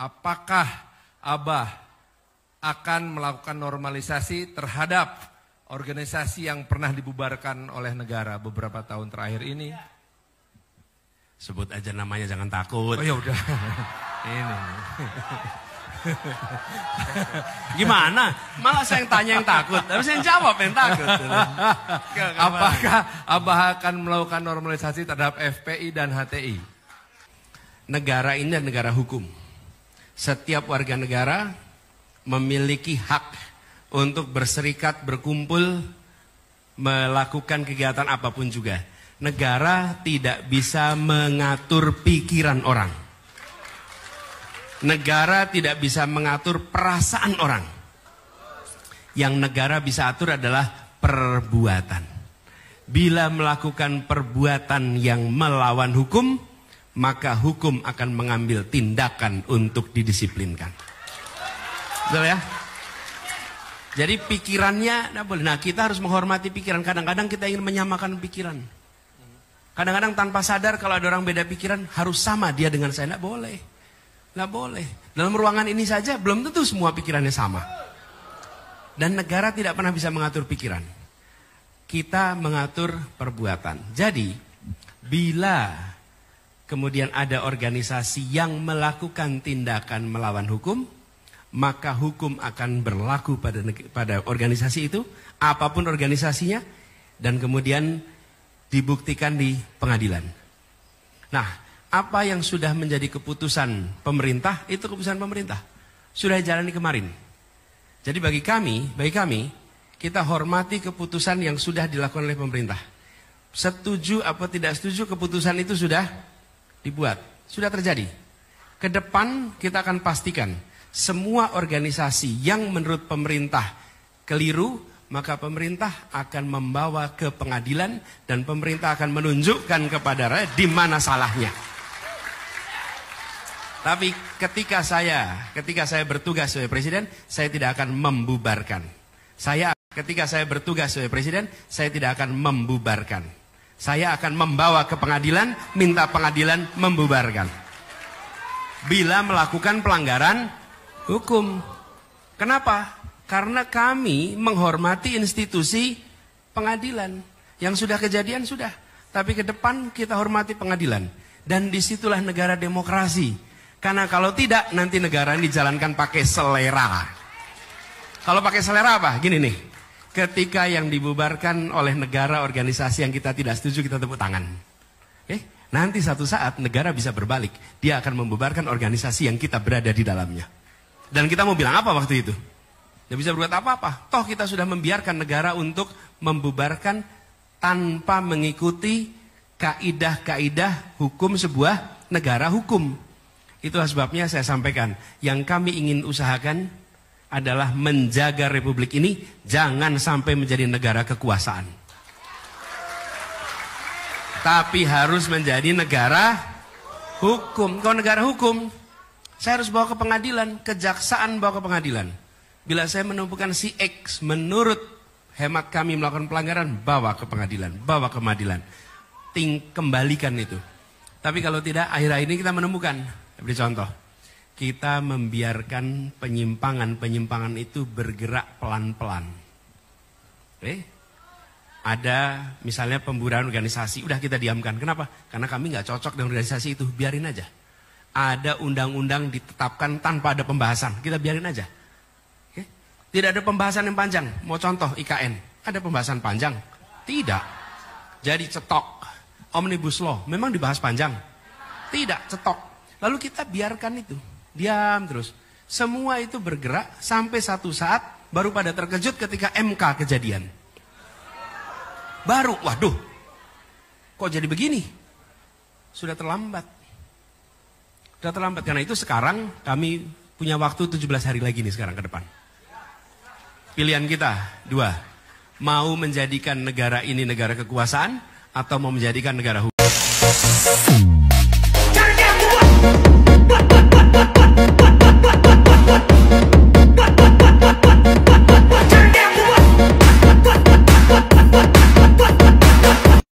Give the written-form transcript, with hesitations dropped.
apakah Abah akan melakukan normalisasi terhadap organisasi yang pernah dibubarkan oleh negara beberapa tahun terakhir ini? Sebut aja namanya, jangan takut. Oh ya udah. Ini. Gimana? Malah saya yang tanya yang takut, harus yang jawab yang takut. Apakah Abah akan melakukan normalisasi terhadap FPI dan HTI? Negara ini adalah negara hukum. Setiap warga negara memiliki hak untuk berserikat, berkumpul, melakukan kegiatan apapun juga. Negara tidak bisa mengatur pikiran orang. Negara tidak bisa mengatur perasaan orang. Yang negara bisa atur adalah perbuatan. Bila melakukan perbuatan yang melawan hukum, maka hukum akan mengambil tindakan untuk didisiplinkan. Betul ya? Jadi pikirannya tidak boleh. Nah, kita harus menghormati pikiran. Kadang-kadang kita ingin menyamakan pikiran. Kadang-kadang tanpa sadar kalau ada orang beda pikiran harus sama dia dengan saya. Tidak boleh. Tidak boleh. Dalam ruangan ini saja belum tentu semua pikirannya sama. Dan negara tidak pernah bisa mengatur pikiran. Kita mengatur perbuatan. Jadi, bila kemudian ada organisasi yang melakukan tindakan melawan hukum, maka hukum akan berlaku pada organisasi itu, apapun organisasinya, dan kemudian dibuktikan di pengadilan. Nah, apa yang sudah menjadi keputusan pemerintah, itu keputusan pemerintah. Sudah jalani kemarin. Jadi bagi kami, kita hormati keputusan yang sudah dilakukan oleh pemerintah. Setuju atau tidak setuju, keputusan itu sudah dibuat, sudah terjadi. Ke depan kita akan pastikan semua organisasi yang menurut pemerintah keliru, maka pemerintah akan membawa ke pengadilan dan pemerintah akan menunjukkan kepada rakyat di mana salahnya. Tapi ketika saya bertugas sebagai presiden, saya tidak akan membubarkan. Ketika saya bertugas sebagai presiden, saya tidak akan membubarkan. Saya akan membawa ke pengadilan, minta pengadilan membubarkan. Bila melakukan pelanggaran hukum. Kenapa? Karena kami menghormati institusi pengadilan. Yang sudah kejadian sudah. Tapi ke depan kita hormati pengadilan. Dan disitulah negara demokrasi. Karena kalau tidak, nanti negara ini dijalankan pakai selera. Kalau pakai selera apa? Gini nih. Ketika yang dibubarkan oleh negara organisasi yang kita tidak setuju, kita tepuk tangan. Nanti satu saat negara bisa berbalik. Dia akan membubarkan organisasi yang kita berada di dalamnya. Dan kita mau bilang apa waktu itu? Tidak bisa berbuat apa-apa. Toh kita sudah membiarkan negara untuk membubarkan tanpa mengikuti kaidah-kaidah hukum sebuah negara hukum. Itulah sebabnya saya sampaikan, yang kami ingin usahakan adalah menjaga republik ini jangan sampai menjadi negara kekuasaan. Tapi harus menjadi negara hukum. Kalau negara hukum, saya harus bawa ke pengadilan, kejaksaan bawa ke pengadilan. Bila saya menemukan si X menurut hemat kami melakukan pelanggaran, bawa ke pengadilan, bawa ke pengadilan. Kembalikan itu. Tapi kalau tidak, akhir-akhir ini kita menemukan, beri contoh, kita membiarkan penyimpangan-penyimpangan itu bergerak pelan-pelan. Ada misalnya pembubaran organisasi, udah kita diamkan. Kenapa? Karena kami nggak cocok dengan organisasi itu, biarin aja. Ada undang-undang ditetapkan tanpa ada pembahasan, kita biarin aja. Tidak ada pembahasan yang panjang. Mau contoh IKN, ada pembahasan panjang? Tidak. Jadi cetok. Omnibus Law, memang dibahas panjang? Tidak, cetok. Lalu kita biarkan itu, diam terus. Semua itu bergerak sampai satu saat baru pada terkejut ketika MK kejadian. Baru, waduh, kok jadi begini? Sudah terlambat. Sudah terlambat, karena itu sekarang kami punya waktu 17 hari lagi nih sekarang ke depan. Pilihan kita dua, mau menjadikan negara ini negara kekuasaan atau mau menjadikan negara hukum.